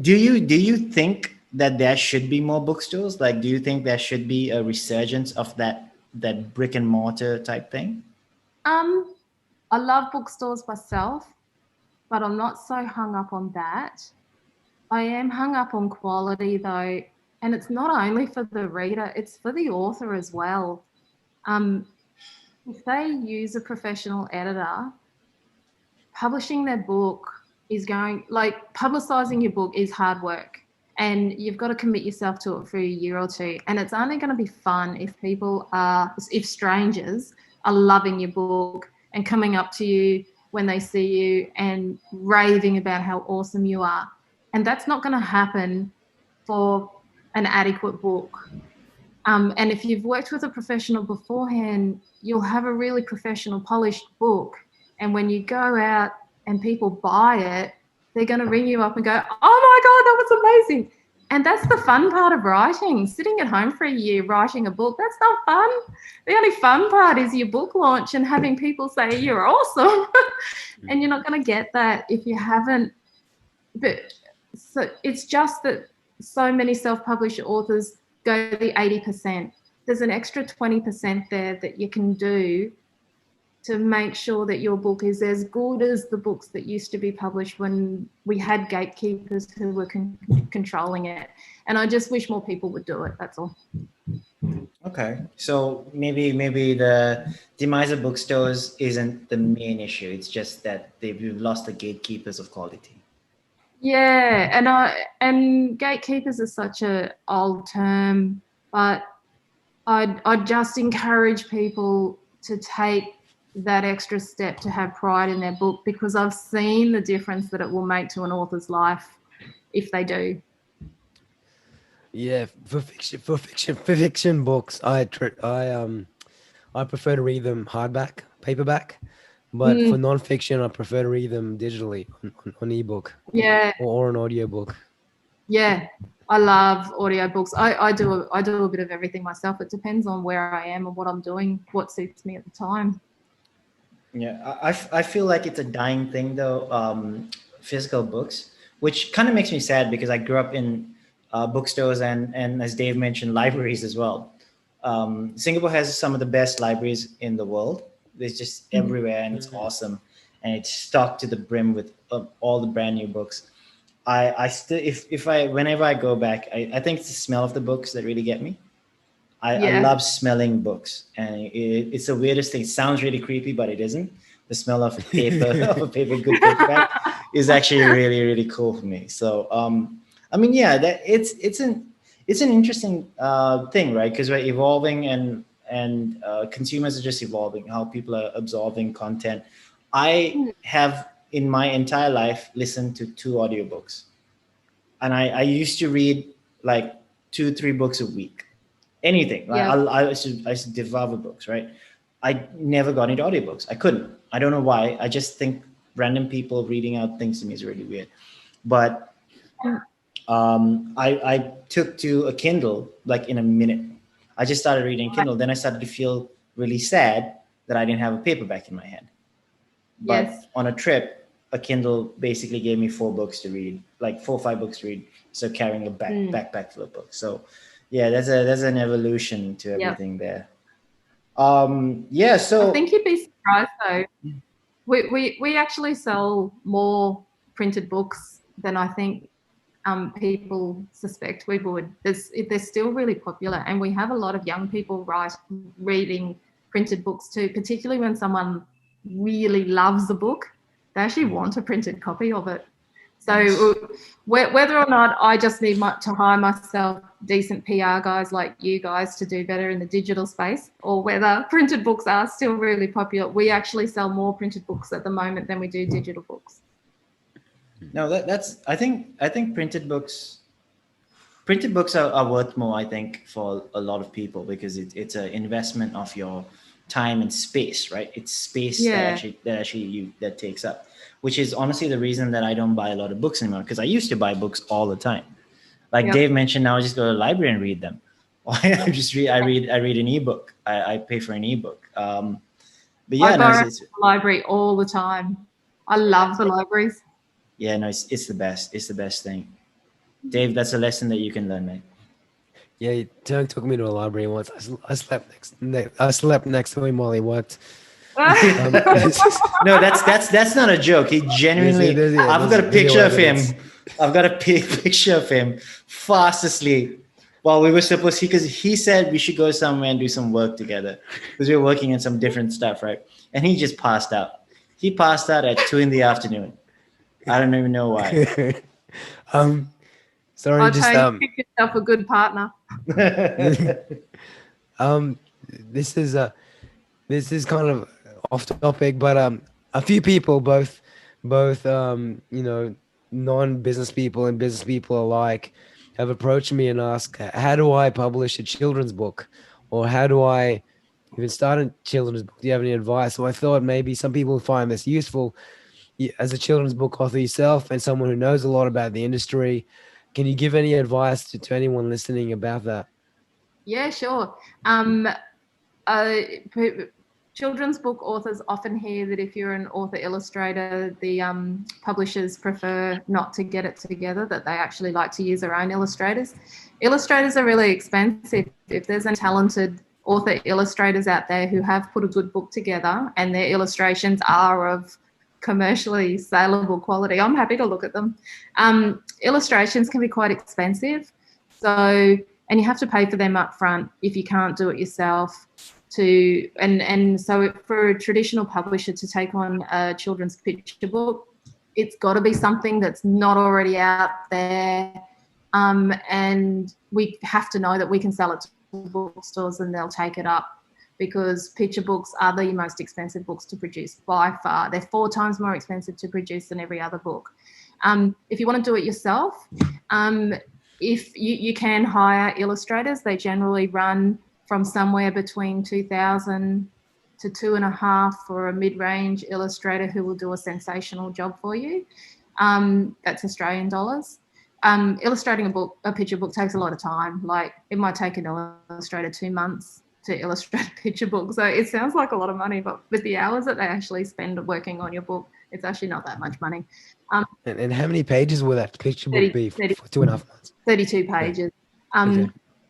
Do you think that there should be more bookstores? Like, do you think there should be a resurgence of that brick and mortar type thing? I love bookstores myself, but I'm not so hung up on that. I am hung up on quality though, and it's not only for the reader, it's for the author as well. If they use a professional editor, publishing their book publicizing your book is hard work, and you've got to commit yourself to it for a year or two. And it's only going to be fun if strangers are loving your book and coming up to you when they see you and raving about how awesome you are. And that's not going to happen for an adequate book. And if you've worked with a professional beforehand, you'll have a really professional, polished book. And when you go out and people buy it, they're going to ring you up and go, oh my God, that was amazing. And that's the fun part of writing. Sitting at home for a year writing a book, that's not fun. The only fun part is your book launch and having people say you're awesome. And you're not going to get that if you haven't. But So it's just that so many self-published authors go the 80%. There's an extra 20% there that you can do to make sure that your book is as good as the books that used to be published when we had gatekeepers who were controlling it. And I just wish more people would do it, that's all. Okay, so maybe the demise of bookstores isn't the main issue. It's just that we've lost the gatekeepers of quality. Yeah, and gatekeepers is such a old term, but I'd just encourage people to take that extra step to have pride in their book, because I've seen the difference that it will make to an author's life if they do. Yeah, for fiction books, I prefer to read them hardback, paperback, but for non-fiction, I prefer to read them digitally on ebook. Yeah, or an audiobook. Yeah, I love audiobooks. I do a bit of everything myself. It depends on where I am and what I'm doing, what suits me at the time. Yeah, I feel like it's a dying thing though, physical books, which kind of makes me sad because I grew up in bookstores and as Dave mentioned, libraries as well. Singapore has some of the best libraries in the world. There's just everywhere and it's awesome. And it's stocked to the brim with all the brand new books. I still, whenever I go back, I think it's the smell of the books that really get me. I love smelling books, and it's the weirdest thing. It sounds really creepy, but it isn't. The smell of paper, of a good paperback, is actually really, really cool for me. So, I mean, yeah, that it's an interesting thing, right? Because we're evolving, and consumers are just evolving. How people are absorbing content. I have in my entire life listened to 2 audiobooks, and I used to read like 2-3 books a week. Anything. Like I used to devour books, right? I never got into audiobooks. I couldn't. I don't know why. I just think random people reading out things to me is really weird. But I took to a Kindle like in a minute. I just started reading Kindle. Then I started to feel really sad that I didn't have a paperback in my hand. But on a trip, a Kindle basically gave me 4 books to read, like 4 or 5 books to read. So carrying a backpack full of books. So yeah, there's an evolution to everything there. So I think you'd be surprised though. We actually sell more printed books than I think people suspect we would. They're still really popular, and we have a lot of young people reading printed books too, particularly when someone really loves a book. They actually want a printed copy of it. So whether or not I just need to hire myself decent PR guys like you guys to do better in the digital space, or whether printed books are still really popular, we actually sell more printed books at the moment than we do digital books. No, that's I think printed books are worth more, I think, for a lot of people, because it's an investment of your time and space, right? It's space that takes up. Which is honestly the reason that I don't buy a lot of books anymore, because I used to buy books all the time. Like Dave mentioned, now I just go to the library and read them. Or I read an ebook. I pay for an ebook. But yeah, I borrow the library all the time. I love the libraries. Yeah, no, it's the best. It's the best thing. Dave, that's a lesson that you can learn, mate. Yeah, Terng took me to a library once. I slept next to him while he worked. No, that's not a joke. He genuinely. I've got a picture of him. I've got a picture of him fast asleep while we were supposed to, because he said we should go somewhere and do some work together because we were working on some different stuff, right? And he just passed out. He passed out at 2 p.m. I don't even know why. Sorry, I'll tell you, pick yourself a good partner. This is kind of off topic, but a few people, both non-business people and business people alike, have approached me and asked, how do I publish a children's book, or how do I even start a children's book? Do you have any advice? So I thought maybe some people find this useful. As a children's book author yourself and someone who knows a lot about the industry, can you give any advice to anyone listening about that? Yeah, sure. children's book authors often hear that if you're an author illustrator, the publishers prefer not to get it together, that they actually like to use their own illustrators. Illustrators are really expensive. If there's any talented author illustrators out there who have put a good book together and their illustrations are of commercially saleable quality, I'm happy to look at them. Illustrations can be quite expensive, and you have to pay for them up front if you can't do it yourself. So for a traditional publisher to take on a children's picture book, it's got to be something that's not already out there, and we have to know that we can sell it to bookstores and they'll take it up, because picture books are the most expensive books to produce by far. They're 4 times more expensive to produce than every other book. If you want to do it yourself, if you can hire illustrators, they generally run from somewhere between 2,000 to 2.5 for a mid-range illustrator who will do a sensational job for you. That's Australian dollars. Illustrating a picture book takes a lot of time. Like, it might take an illustrator 2 months to illustrate a picture book. So it sounds like a lot of money, but with the hours that they actually spend working on your book, it's actually not that much money. And how many pages will that picture book be for 2.5 months? 32 pages. Okay.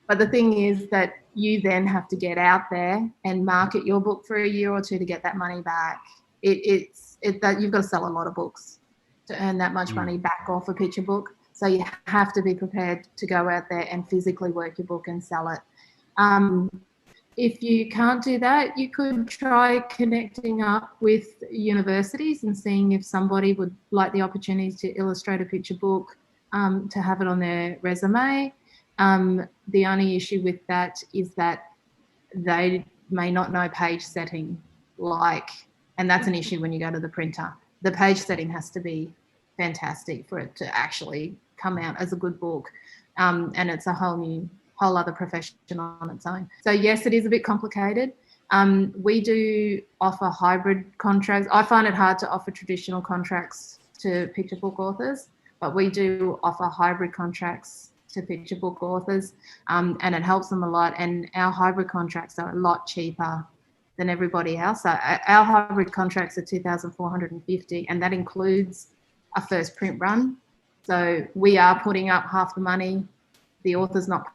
But the thing is that you then have to get out there and market your book for a year or two to get that money back. It's that you've got to sell a lot of books to earn that much money back off a picture book. So you have to be prepared to go out there and physically work your book and sell it. If you can't do that, you could try connecting up with universities and seeing if somebody would like the opportunity to illustrate a picture book, to have it on their resume. The only issue with that is that they may not know page setting, and that's an issue when you go to the printer. The page setting has to be fantastic for it to actually come out as a good book, and it's a whole other profession on its own. So yes, it is a bit complicated. We do offer hybrid contracts. I find it hard to offer traditional contracts to picture book authors, but we do offer hybrid contracts to picture book authors, and it helps them a lot. And our hybrid contracts are a lot cheaper than everybody else. So our hybrid contracts are $2,450, and that includes a first print run. So we are putting up half the money. The author's not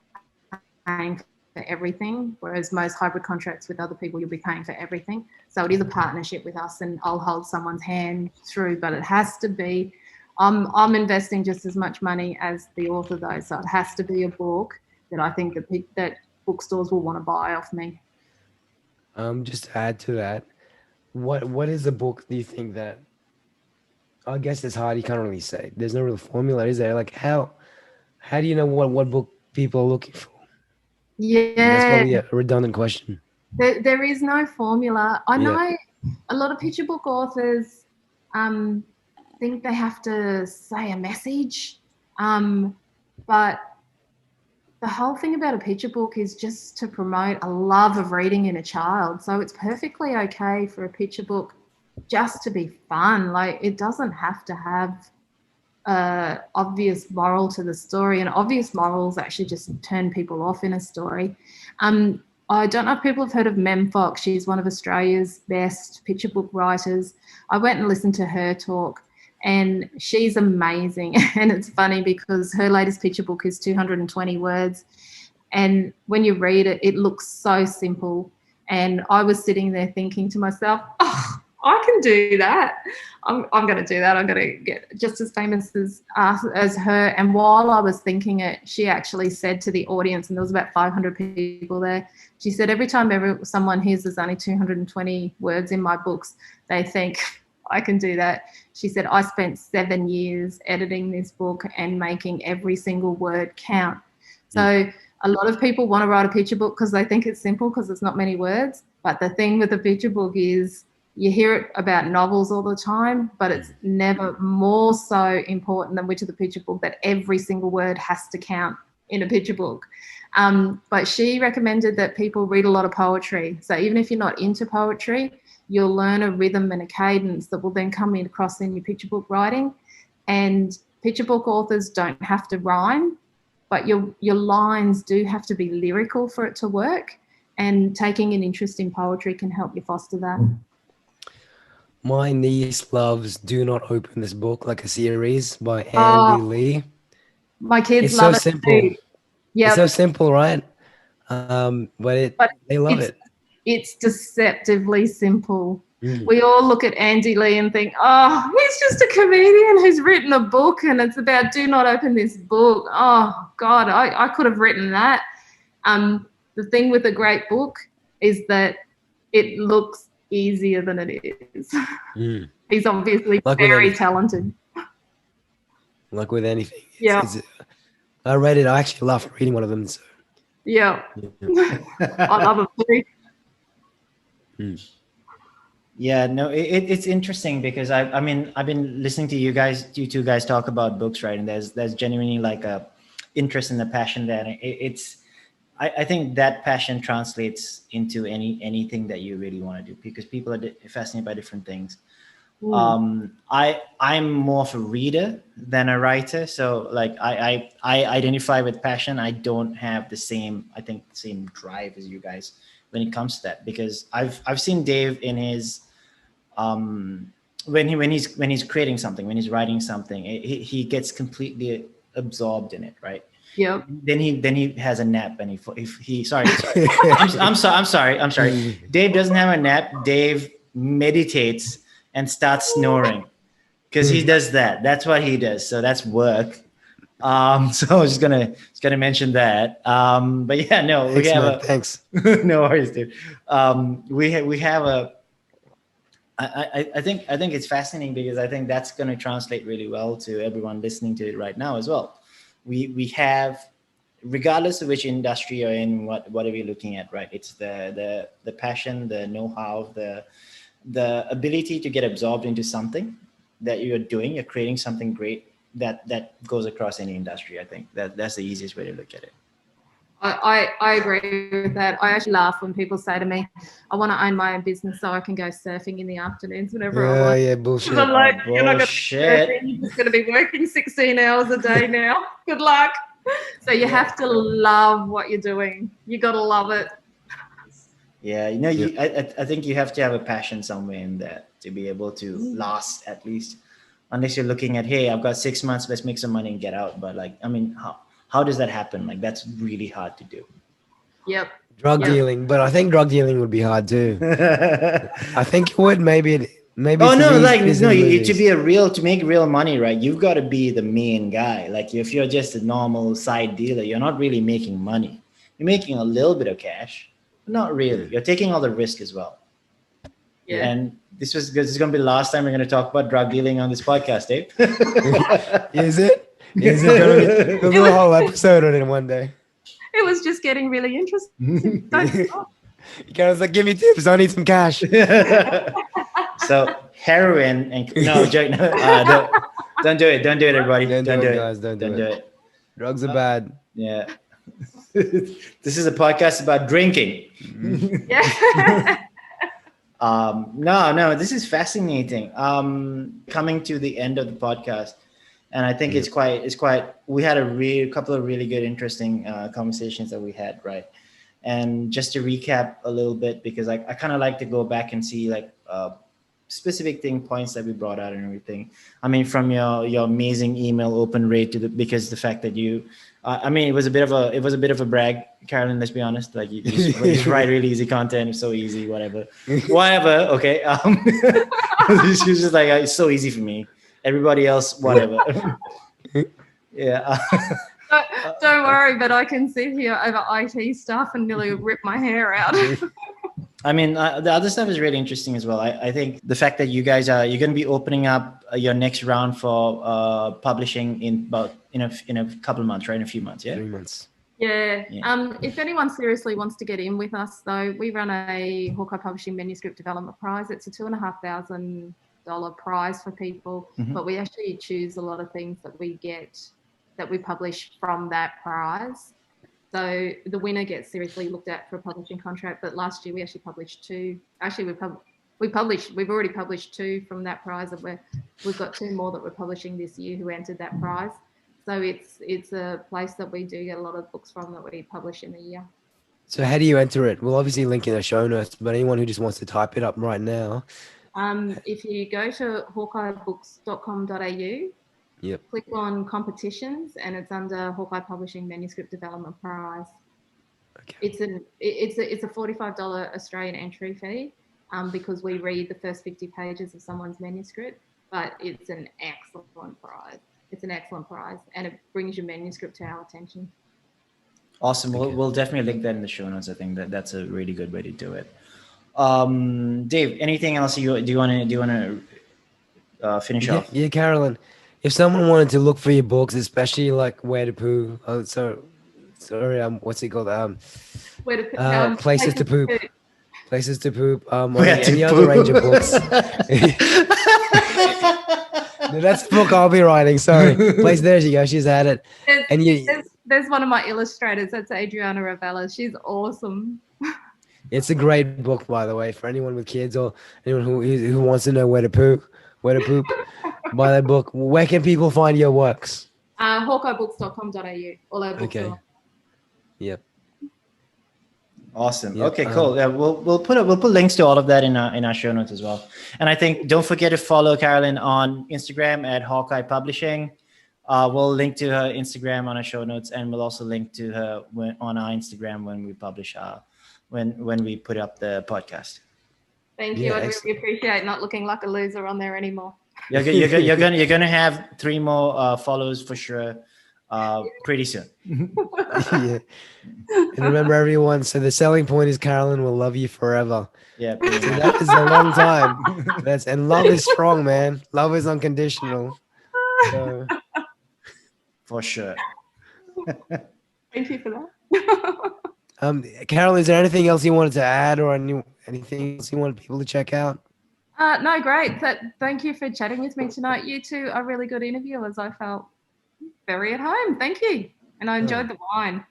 paying for everything, whereas most hybrid contracts with other people, you'll be paying for everything. So it is a partnership with us, and I'll hold someone's hand through, but it has to be, I'm investing just as much money as the author though, so it has to be a book that I think that bookstores will want to buy off me. Just to add to that, what is a book do you think that, I guess it's hard, you can't really say. There's no real formula, is there? Like, how do you know what book people are looking for? Yeah. That's probably a redundant question. There is no formula. I know a lot of picture book authors think they have to say a message, but the whole thing about a picture book is just to promote a love of reading in a child. So it's perfectly okay for a picture book just to be fun. Like, it doesn't have to have an obvious moral to the story, and obvious morals actually just turn people off in a story. I don't know if people have heard of Mem Fox. She's one of Australia's best picture book writers. I went and listened to her talk, and she's amazing. And it's funny because her latest picture book is 220 words. And when you read it, it looks so simple. And I was sitting there thinking to myself, oh, I can do that. I'm going to do that. I'm going to get just as famous as her. And while I was thinking it, she actually said to the audience, and there was about 500 people there, she said, every time someone hears there's only 220 words in my books, they think, I can do that. She said, I spent 7 years editing this book and making every single word count. So a lot of people want to write a picture book because they think it's simple because it's not many words. But the thing with a picture book is you hear it about novels all the time, but it's never more so important than with the picture book that every single word has to count in a picture book. But she recommended that people read a lot of poetry. So even if you're not into poetry, you'll learn a rhythm and a cadence that will then come across in your picture book writing. And picture book authors don't have to rhyme, but your lines do have to be lyrical for it to work. and taking an interest in poetry can help you foster that. My niece loves Do Not Open This Book, like a series by Andy Lee. My kids It's love so it simple. too. Yeah, It's so simple, right? But they love it. It's deceptively simple. Mm. We all look at Andy Lee and think, oh, he's just a comedian who's written a book and it's about do not open this book. Oh, God, I could have written that. The thing with a great book is that it looks easier than it is. Mm. He's obviously very talented. Like with anything. Yeah. I read it. I actually laughed reading one of them. So. Yeah. I love it too. Mm. Yeah, no, it's interesting because I've been listening to you two guys talk about books, right? And there's genuinely like a interest and a passion there. And I think that passion translates into anything that you really want to do because people are fascinated by different things. I'm more of a reader than a writer, so like I identify with passion. I don't have the same drive as you guys when it comes to that, because I've seen Dave in his when he's creating something, when he's writing something, he gets completely absorbed in it, right? Yeah. Then he has a nap and he sorry. I'm sorry. Dave doesn't have a nap. Dave meditates and starts snoring because he does that. That's what he does. So that's work. So I was just gonna mention that. But yeah, no, Thanks. No worries, dude. We have a. I think it's fascinating because I think that's going to translate really well to everyone listening to it right now as well. We have, regardless of which industry you're in, what are we looking at, right? It's the passion, the know-how, the ability to get absorbed into something that you're doing. You're creating something great that goes across any industry. I think that's the easiest way to look at it. I agree with that. I actually laugh when people say to me, I want to own my own business so I can go surfing in the afternoons whenever I want. Yeah, bullshit. I'm like, you're not bullshit. you're just going to be working 16 hours a day now. Good luck. So you have to love what you're doing. You got to love it. Yeah, I think you have to have a passion somewhere in that to be able to last, at least, unless you're looking at, hey, I've got 6 months, let's make some money and get out. But like, I mean, how does that happen? Like, that's really hard to do. Yep. Drug dealing, but I think drug dealing would be hard too. I think it would. Maybe. Oh no! To make real money, right? You've got to be the main guy. Like, if you're just a normal side dealer, you're not really making money. You're making a little bit of cash, but not really. You're taking all the risk as well. Yeah. And this is going to be the last time we're going to talk about drug dealing on this podcast, Dave. Is it? Is it going to be a whole episode on it one day? It was just getting really interesting. Don't stop. You guys like, give me tips. I need some cash. So heroin and don't do it. Don't do it, everybody. Don't do it, guys. Don't do it. Drugs are bad. Yeah. This is a podcast about drinking. Yeah. No, this is fascinating. Coming to the end of the podcast, and I think it's quite. We had a couple of really good, interesting conversations that we had, right? And just to recap a little bit, because I kind of like to go back and see like specific points that we brought out and everything. I mean, from your amazing email open rate because the fact that you, it was a bit of a brag, Carolyn. Let's be honest. Like you write really easy content. It's so easy, whatever. Okay. She was just like, it's so easy for me. Everybody else, whatever. Yeah. Don't worry, but I can sit here over IT stuff and nearly rip my hair out. I mean, the other stuff is really interesting as well. I think the fact that you guys you're going to be opening up your next round for publishing in a couple of months, right? In a few months, yeah. 3 months. Yeah. If anyone seriously wants to get in with us, though, we run a Hawkeye Publishing Manuscript Development Prize. It's a $2,500 prize for people, but we actually choose a lot of things that we publish from that prize. So the winner gets seriously looked at for a publishing contract. But last year we actually published 2. Actually, we've already published 2 from that prize, and we've got 2 more that we're publishing this year who entered that prize. So it's a place that we do get a lot of books from that we publish in a year. So how do you enter it? We'll obviously link in the show notes, but anyone who just wants to type it up right now. If you go to hawkeyebooks.com.au, Yep. click on competitions, and it's under Hawkeye Publishing Manuscript Development Prize. Okay. It's a $45 Australian entry fee, because we read the first 50 pages of someone's manuscript, but it's an excellent prize. It's an excellent prize, and it brings your manuscript to our attention. Awesome. We'll definitely link that in the show notes. I think that's a really good way to do it. Dave, anything else do you want to finish off? Yeah, Carolyn. If someone wanted to look for your books, especially like Where to Poo, what's it called? Where to, Places to Poop. Places to Poop. Or Where to any other Poop. range of books. No, that's the book I'll be writing. Sorry. There she goes. She's had it. There's one of my illustrators. That's Adriana Ravella. She's awesome. It's a great book, by the way, for anyone with kids or anyone who wants to know where to poop. Buy that book. Where can people find your works? Hawkeyebooks.com.au. All our books. Okay. Yep. Awesome. Yep. Okay, cool. Yeah, we'll put links to all of that in our show notes as well. And I think don't forget to follow Carolyn on Instagram at Hawkeye Publishing. We'll link to her Instagram on our show notes, and we'll also link to her on our Instagram when we publish when we put up the podcast. Thank you. I really appreciate not looking like a loser on there anymore. You're gonna have 3 more follows for sure pretty soon. Yeah. And remember, everyone, so the selling point is Carolyn will love you forever. Yeah. So that is a long time. And love is strong, man. Love is unconditional. So. For sure. Thank you for that. Carolyn, is there anything else you wanted to add, or anything else you wanted people to check out? No, great. Thank you for chatting with me tonight. You two are really good interviewers. I felt very at home. Thank you. And I enjoyed the wine.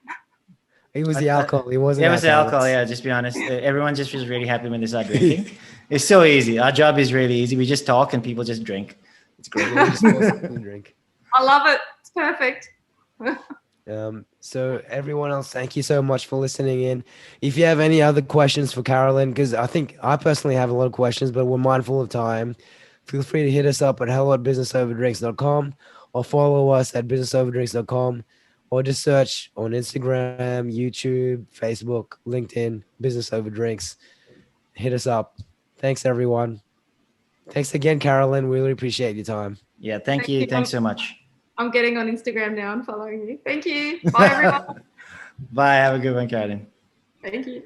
It was the alcohol. It wasn't. It was the alcohol. Yeah, just be honest. Everyone just feels really happy when they start drinking. It's so easy. Our job is really easy. We just talk and people just drink. It's great. Drink. I love it. It's perfect. So everyone else, thank you so much for listening in. If you have any other questions for Carolyn, because I think I personally have a lot of questions, but we're mindful of time, feel free to hit us up at hello@businessoverdrinks.com or follow us at businessoverdrinks.com, or just search on Instagram, YouTube, Facebook, LinkedIn, Business Over Drinks. Hit us up. Thanks, everyone. Thanks again, Carolyn. We really appreciate your time. Yeah, thank you. Thanks so much. I'm getting on Instagram now and following you. Thank you. Bye, everyone. Bye. Have a good one, Carolyn. Thank you.